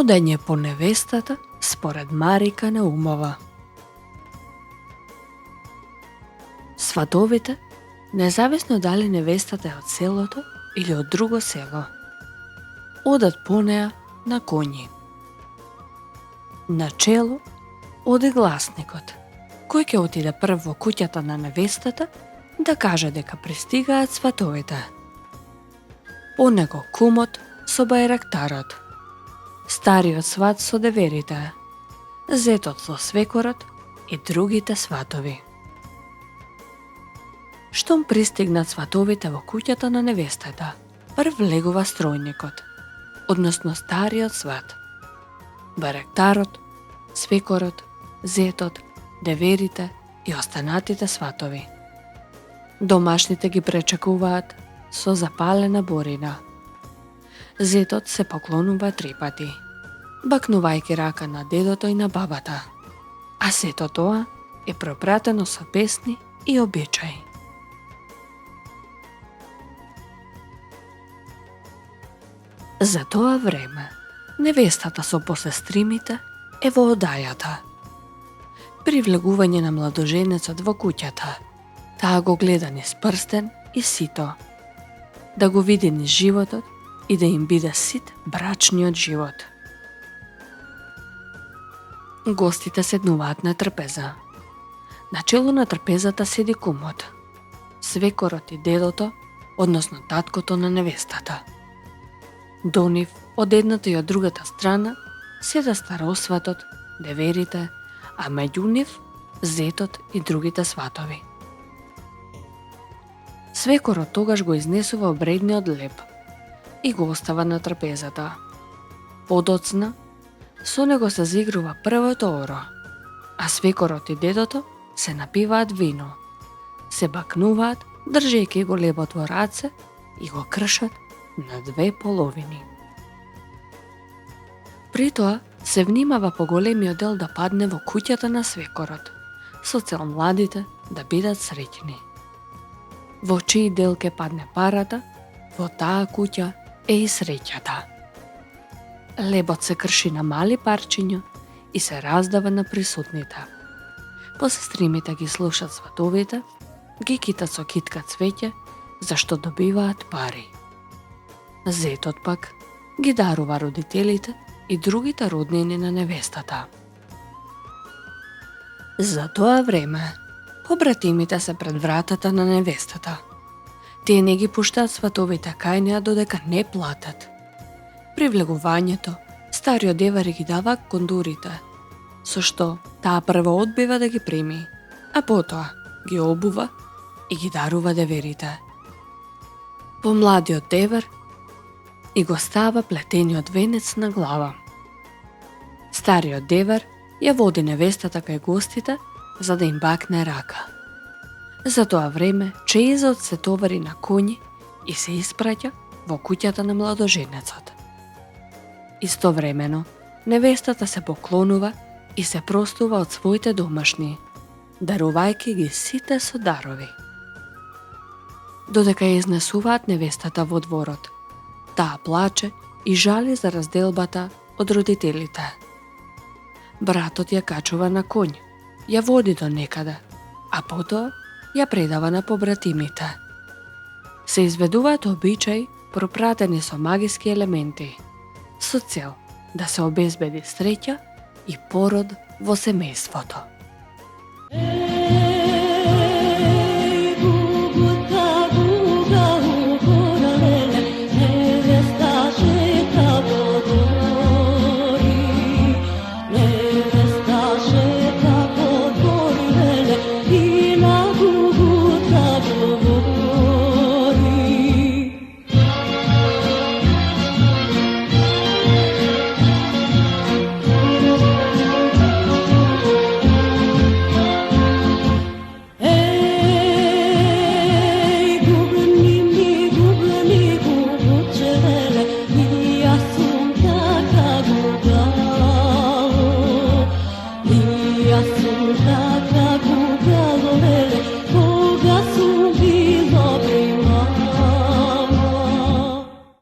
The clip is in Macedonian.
Одење по невестата според Марика Наумова. Сватовите, независно дали невестата е од селото или од друго село, одат по неа на коњи. На чело оде гласникот, кој ќе отиде прв во куќата на невестата да каже дека пристигаат сватовите. По него кумот со бајрактарот, стариот сват со деверите, зетот со свекорот и другите сватови. Штом пристигнат сватовите во куќата на невестата, прв влегува стројникот, односно стариот сват. Бајрактарот, свекорот, зетот, деверите и останатите сватови. Домашните ги пречекуваат со запалена борина. Зетот се поклонува 3 пати, бакнувајќи рака на дедото и на бабата, а сето тоа е пропратено со песни и обичаи. За тоа време, невестата со посестримите е во одајата. При влегување на младоженецот во куќата, таа го гледа низ прстен и сито, да го види низ животот и да им биде сит брачниот живот. Гостите седнуваат на трпеза. На чело на трпезата седи кумот, свекорот и дедото, односно таткото на невестата. До нив, од едната и од другата страна, седа старосватот, деверите, а меѓу нив, зетот и другите сватови. Свекорот тогаш го изнесува обредниот леп и го остава на трпезата. Подоцна, со него се заигрува првото оро, а свекорот и дедото се напиваат вино, се бакнуваат, држејќи го лебот во раце и го кршат на 2 половини. При тоа се внимава поголемиот дел да падне во куќата на свекорот, со цел младите да бидат среќни. Во чиј дел ќе падне парата, во таа куќа е и среќата. Лебот се крши на мали парчиња и се раздава на присутните. Посестримите ги слушат сватовите, ги китат со китка цвеќе, зашто добиваат пари. Зетот пак ги дарува родителите и другите роднини на невестата. За тоа време, побратимите се пред вратата на невестата. Тие не ги пуштаат сватовите кај неа додека не платат. При влегувањето, стариот девар ги дава кондурите, со што таа прво одбива да ги прими, а потоа ги обува и ги дарува деверите. Помладиот девар и го става плетениот венец на глава. Стариот девар ја води невестата кај гостите за да им бакне рака. За тоа време чеизот се товари на коњи и се испраќа во куќата на младоженецот. Истовремено, невестата се поклонува и се простува од своите домашни, дарувајќи ги сите со дарови. Додека ја изнесуваат невестата во дворот, таа плаче и жали за разделбата од родителите. Братот ја качува на конј, ја води до некаде, а потоа ја предава на побратимите. Се изведуваат обичаи пропратени со магиски елементи, со цел да се обезбеди среќа и пород во семејството.